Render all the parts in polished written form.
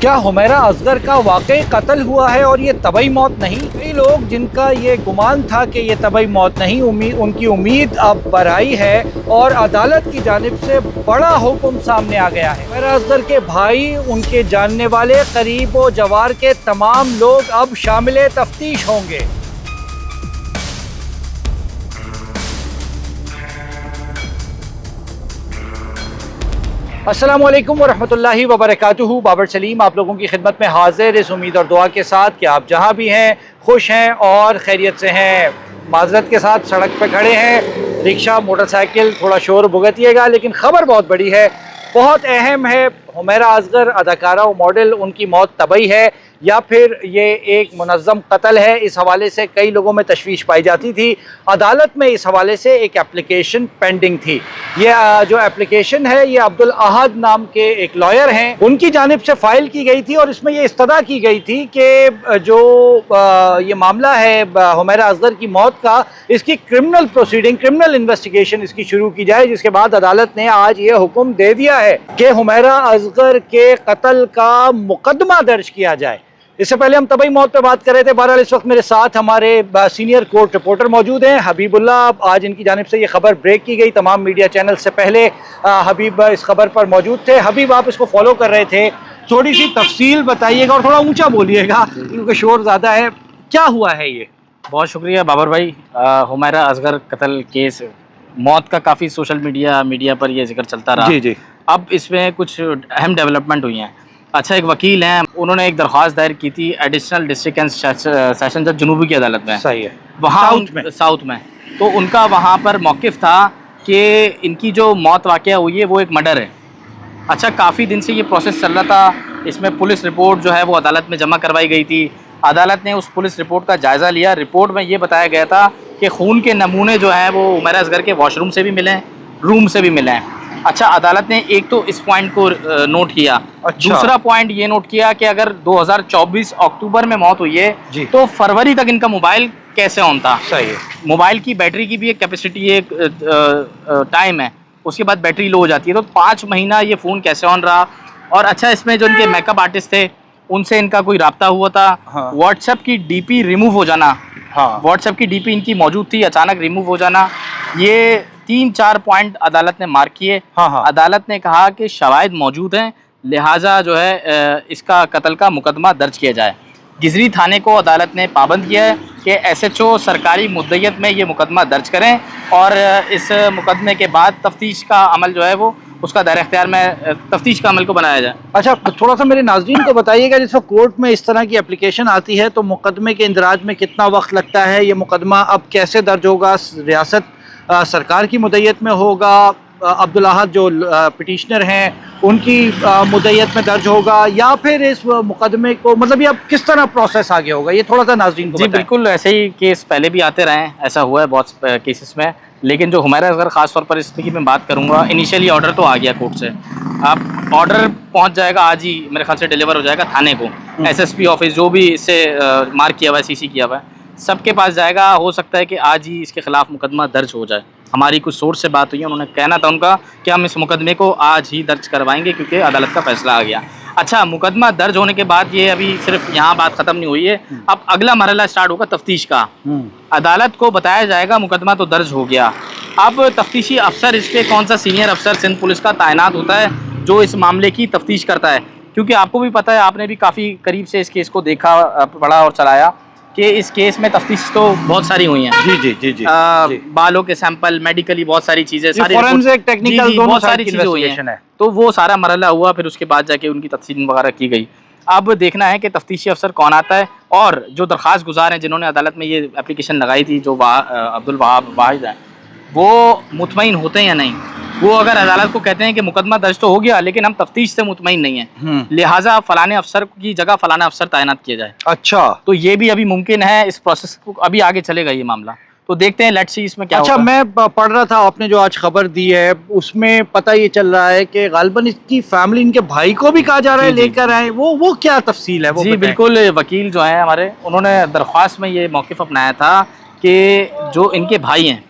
क्या हुमैरा असगर का वाकई कत्ल हुआ है और ये तबई मौत नहीं? कई लोग जिनका ये गुमान था कि ये तबई मौत नहीं, उनकी उम्मीद अब बरआई है और अदालत की जानिब से बड़ा हुक्म सामने आ गया है। हुमैरा असगर के भाई, उनके जानने वाले, करीब व जवार के तमाम लोग अब शामिल तफ्तीश होंगे। अस्सलामु अलैकुम वरहमतुल्लाहि वबरकातुहू। बाबर सलीम आप लोगों की खिदमत में हाजिर, इस उम्मीद और दुआ के साथ कि आप जहाँ भी हैं खुश हैं और खैरियत से हैं। माजरत के साथ सड़क पर खड़े हैं, रिक्शा मोटरसाइकिल थोड़ा शोर भुगतिएगा, लेकिन ख़बर बहुत बड़ी है, बहुत अहम है। हुमैरा असगर अदाकारा व मॉडल, उनकी मौत तबई है या फिर ये एक मुनज़्ज़म कत्ल है? इस हवाले से कई लोगों में तशवीश पाई जाती थी। अदालत में इस हवाले से एक एप्लीकेशन पेंडिंग थी। ये जो एप्लीकेशन है ये अब्दुल अहद नाम के एक लॉयर हैं, उनकी जानिब से फ़ाइल की गई थी और इसमें ये इस्तदा की गई थी कि जो ये मामला है हुमैरा असगर की मौत का, इसकी क्रिमिनल प्रोसीडिंग, क्रिमिनल इन्वेस्टिगेशन इसकी शुरू की जाए। जिसके बाद अदालत ने आज ये हुक्म दे दिया है कि हुमैरा असगर के कत्ल का मुकदमा दर्ज किया जाए। इससे पहले हम तबई मौत पे बात कर रहे थे। बहरहाल इस वक्त मेरे साथ हमारे सीनियर कोर्ट रिपोर्टर मौजूद हैं, हबीबुल्लाह। आज इनकी जानिब से ये खबर ब्रेक की गई, तमाम मीडिया चैनल से पहले हबीब इस खबर पर मौजूद थे। हबीब, आप इसको फॉलो कर रहे थे, थोड़ी सी तफसील बताइएगा और थोड़ा ऊंचा बोलिएगा क्योंकि शोर ज़्यादा है। क्या हुआ है ये? बहुत शुक्रिया बाबर भाई। हुमैरा असगर कत्ल केस, मौत का काफ़ी सोशल मीडिया पर यह जिक्र चलता रहा। जी जी। अब इसमें कुछ अहम डेवलपमेंट हुई हैं। अच्छा, एक वकील हैं, उन्होंने एक दरख्वास्त दायर की थी एडिशनल डिस्ट्रिक्ट एंड सेशन जज जनूबी की अदालत में। सही है, वहाँ साउथ में तो उनका वहाँ पर मौक़िफ़ था कि इनकी जो मौत वाक़या हुई है वो एक मर्डर है। अच्छा, काफ़ी दिन से ये प्रोसेस चल रहा था। इसमें पुलिस रिपोर्ट जो है वो अदालत में जमा करवाई गई थी। अदालत ने उस पुलिस रिपोर्ट का जायज़ा लिया। रिपोर्ट में ये बताया गया था कि खून के नमूने जो हैं वो हुमैरा असगर के वॉशरूम से भी मिले हैं, रूम से भी मिले हैं। अच्छा, अदालत ने एक तो इस पॉइंट को नोट किया। अच्छा। दूसरा पॉइंट ये नोट किया कि अगर 2024 अक्टूबर में मौत हुई है तो फरवरी तक इनका मोबाइल कैसे ऑन था। सही है। मोबाइल की बैटरी की भी एक कैपेसिटी, एक टाइम है, उसके बाद बैटरी लो हो जाती है, तो 5 महीना ये फ़ोन कैसे ऑन रहा। और अच्छा, इसमें जो इनके मेकअप आर्टिस्ट थे उनसे इनका कोई रब्ता हुआ था। हाँ। व्हाट्सएप की डीपी रिमूव हो जाना, हाँ। व्हाट्सएप की डीपी इनकी मौजूद थी, अचानक रिमूव हो जाना, ये 3-4 पॉइंट अदालत ने मार्क किए। हाँ हाँ। अदालत ने कहा कि शवाहिद मौजूद हैं, लिहाजा जो है इसका कत्ल का मुकदमा दर्ज किया जाए। गिजरी थाने को अदालत ने पाबंद किया है कि SHO सरकारी मुद्दत में ये मुकदमा दर्ज करें और इस मुकदमे के बाद तफ्तीश का अमल जो है वो उसका दायरा इख्तियार में तफ्तीश का अमल को बनाया जाए। अच्छा, थोड़ा सा मेरे नाज़रीन को बताइएगा, जैसे कोर्ट में इस तरह की एप्लीकेशन आती है तो मुकदमे के इंदराज में कितना वक्त लगता है? ये मुकदमा अब कैसे दर्ज होगा? रियासत सरकार की मुद्दत में होगा? अब्दुल अहद जो पिटिशनर हैं उनकी मुद्दत में दर्ज होगा या फिर इस मुकदमे को, मतलब ये अब किस तरह प्रोसेस आगे होगा, ये थोड़ा सा नाज़रीन को जी बताएं। बिल्कुल, ऐसे ही केस पहले भी आते रहे हैं, ऐसा हुआ है बहुत केसेस में। लेकिन जो हुमैरा असगर ख़ास तौर पर इसकी मैं बात करूँगा, इनिशियली ऑर्डर तो आ गया कोर्ट से, अब ऑर्डर पहुँच जाएगा आज ही, मेरे ख्याल से डिलीवर हो जाएगा थाने को। SSP ऑफिस जो भी इससे मार्क किया हुआ है, CC किया हुआ है, सबके पास जाएगा। हो सकता है कि आज ही इसके खिलाफ मुकदमा दर्ज हो जाए। हमारी कुछ सोर्स से बात हुई है, उन्होंने कहना था उनका कि हम इस मुकदमे को आज ही दर्ज करवाएंगे क्योंकि अदालत का फैसला आ गया। अच्छा, मुकदमा दर्ज होने के बाद ये अभी सिर्फ यहाँ बात ख़त्म नहीं हुई है, अब अगला मरहला स्टार्ट होगा तफ्तीश का। अदालत को बताया जाएगा मुकदमा तो दर्ज हो गया, अब तफ्तीशी अफसर, इसके कौन सा सीनियर अफसर सिंध पुलिस का तैनात होता है जो इस मामले की तफ्तीश करता है। क्योंकि आपको भी पता है, आपने भी काफ़ी करीब से इस केस को देखा, पढ़ा और चलाया कि इस केस में तफ्तीश तो बहुत सारी हुई हैं। जी जी जी जी। बालों के सैंपल, मेडिकली बहुत सारी चीज़ें, सारी फोरेंसिक, टेक्निकल, बहुत सारी चीज़ें हुई हैं। तो वो सारा मरहला हुआ, फिर उसके बाद जाके उनकी तफसील वगैरह की गई। अब देखना है कि तफ्तीशी अफसर कौन आता है और जो दरख्वास्त गुजार हैं जिन्होंने अदालत में ये एप्लीकेशन लगाई थी, जो अब्दुल वाहिद हैं, वो मुतमईन होते हैं या नहीं। वो अगर अदालत को कहते हैं कि मुकदमा दर्ज तो हो गया लेकिन हम तफ्तीश से मुतमईन नहीं हैं, लिहाजा फलाने अफसर की जगह फलाना अफसर तैनात किया जाए। अच्छा, तो ये भी अभी मुमकिन है। इस प्रोसेस को अभी आगे चलेगा ये मामला, तो देखते हैं, लेट्स सी इसमें क्या अच्छा होगा। मैं पढ़ रहा था, आपने जो आज खबर दी है उसमें पता ये चल रहा है कि गालिबन इसकी फैमिली, इनके भाई को भी कहा जा रहा है लेकर आए, वो क्या तफसील है? वो जी बिल्कुल, वकील जो हैं हमारे, उन्होंने दरख्वास्त में ये मौक़िफ़ अपनाया था कि जो इनके भाई हैं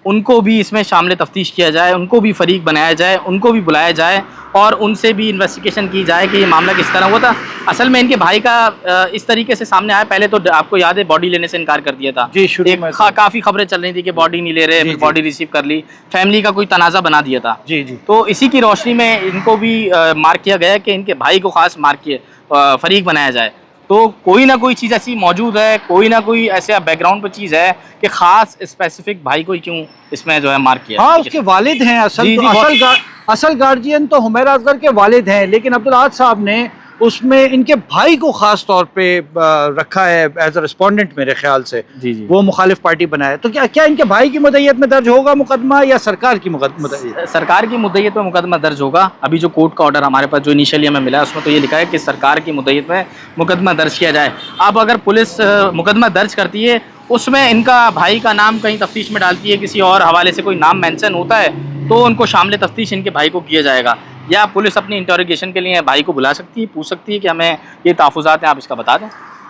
उनको भी इसमें शामिल तफ्तीश किया जाए, उनको भी फ़रीक बनाया जाए, उनको भी बुलाया जाए और उनसे भी इन्वेस्टिगेशन की जाए कि ये मामला किस तरह हुआ था। असल में इनके भाई का इस तरीके से सामने आया, पहले तो आपको याद है बॉडी लेने से इनकार कर दिया था जी, शुरू में काफी खबरें चल रही थी कि बॉडी नहीं ले रहे, फिर बॉडी रिसीव कर ली, फैमिली का कोई तनाज़ा बना दिया था। जी जी। तो इसी की रोशनी में इनको भी मार्क किया गया कि इनके भाई को खास मार्क किए फरीक बनाया जाए। तो कोई ना कोई चीज़ ऐसी मौजूद है, कोई ना कोई ऐसे बैकग्राउंड पर चीज़ है कि खास स्पेसिफिक भाई को ही क्यों इसमें जो है मार्क किया। हाँ, उसके वालिद हैं असल जी, तो जी, असल गार्जियन तो हुमैरा असगर के वालिद हैं, लेकिन अब्दुल अहद साहब ने उसमें इनके भाई को खास तौर पे रखा है एज अ रिस्पोंडेंट मेरे ख्याल से। जी जी। वो मुखालिफ पार्टी बनाया, तो क्या इनके भाई की मुद्दईयत में दर्ज होगा मुकदमा या सरकार की मुद्दईयत? सरकार की मुद्दईयत में मुकदमा दर्ज होगा। अभी जो कोर्ट का ऑर्डर हमारे पास जो इनिशियली हमें मिला है उसमें तो ये लिखा है कि सरकार की मुद्दईयत में मुकदमा दर्ज किया जाए। अब अगर पुलिस मुकदमा दर्ज करती है, उसमें इनका भाई का नाम कहीं तफ्तीश में डालती है, किसी और हवाले से कोई नाम मेंशन होता है, तो उनको शामिल तफ्तीश इनके भाई को किया जाएगा। या पुलिस अपनी इंटरोगेशन के लिए भाई को बुला सकती है, पूछ सकती है कि हमें ये तहफ़्फ़ुज़ात हैं, आप इसका बता दें।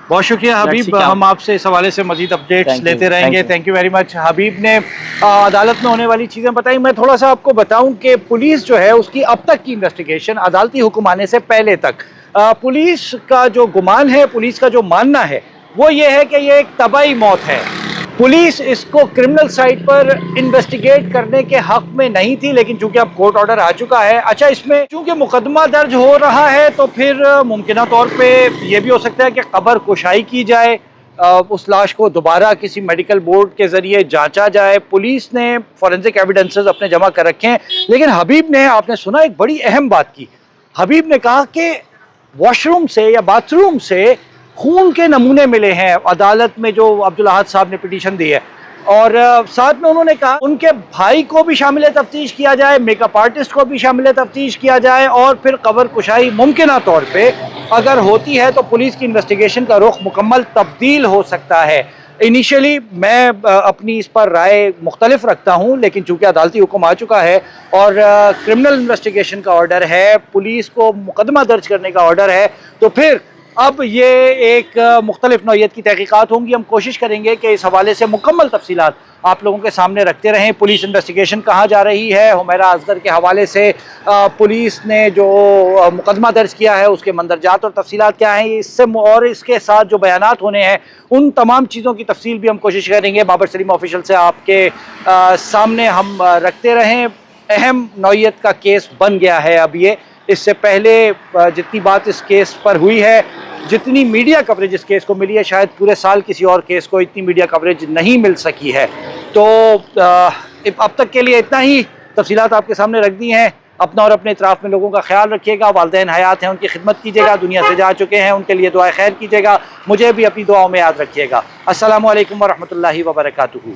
बहुत शुक्रिया हबीब, हम आपसे इस हवाले से मजीद अपडेट्स लेते रहेंगे। Thank you very much. Habib ने अदालत में होने वाली चीज़ें बताई। मैं थोड़ा सा आपको बताऊं कि पुलिस जो है उसकी अब तक की इन्वेस्टिगेशन अदालती हुक्म आने से पहले तक पुलिस का जो गुमान है, पुलिस का जो मानना है वो ये है कि ये एक तबाही मौत है। पुलिस इसको क्रिमिनल साइड पर इन्वेस्टिगेट करने के हक में नहीं थी, लेकिन चूंकि अब कोर्ट ऑर्डर आ चुका है, अच्छा इसमें चूंकि मुकदमा दर्ज हो रहा है तो फिर मुमकिन तौर पे ये भी हो सकता है कि कब्र कुशाई की जाए, उस लाश को दोबारा किसी मेडिकल बोर्ड के ज़रिए जांचा जाए। पुलिस ने फॉरेंसिक एविडेंसेस अपने जमा कर रखे हैं, लेकिन हबीब ने, आपने सुना, एक बड़ी अहम बात की। हबीब ने कहा कि वॉशरूम से या बाथरूम से खून के नमूने मिले हैं अदालत में, जो अब्दुल अहद साहब ने पिटीशन दी है। और साथ में उन्होंने कहा उनके भाई को भी शामिल तफ्तीश किया जाए, मेकअप आर्टिस्ट को भी शामिल तफ्तीश किया जाए, और फिर कब्र कुशाई मुमकिन तौर पे अगर होती है तो पुलिस की इन्वेस्टिगेशन का रुख मुकम्मल तब्दील हो सकता है। इनिशियली मैं अपनी इस पर राय मुख्तलिफ रखता हूँ, लेकिन चूँकि अदालती हुक्म आ चुका है और क्रिमिनल इन्वेस्टिगेशन का ऑर्डर है, पुलिस को मुकदमा दर्ज करने का ऑर्डर है, तो फिर अब ये एक मुख्तलिफ नौइयत की तहकीकात होंगी। हम कोशिश करेंगे कि इस हवाले से मुकम्मल तफसीलात आप लोगों के सामने रखते रहें। पुलिस इन्वेस्टिगेशन कहाँ जा रही है, हुमैरा असगर के हवाले से पुलिस ने जो मुकदमा दर्ज किया है उसके मंदरजात और तफसीलात क्या हैं, इससे और इसके साथ जो बयानात होने हैं उन तमाम चीज़ों की तफसील भी हम कोशिश करेंगे बाबर सलीम ऑफिशियल से आपके सामने हम रखते रहें। अहम नौइयत का केस बन गया है अब ये। इससे पहले जितनी बात इस केस पर हुई है, जितनी मीडिया कवरेज इस केस को मिली है, शायद पूरे साल किसी और केस को इतनी मीडिया कवरेज नहीं मिल सकी है। तो अब तक के लिए इतना ही तफसीलात आपके सामने रख दी हैं। अपना और अपने इतराफ़ में लोगों का ख्याल रखिएगा। वालिदैन हयात हैं, उनकी खिदमत कीजिएगा, दुनिया से जा चुके हैं, उनके लिए दुआ खैर कीजिएगा। मुझे भी अपनी दुआओं में याद रखिएगा। अस्सलामु अलैकुम व रहमतुल्लाहि व बरकातुहू।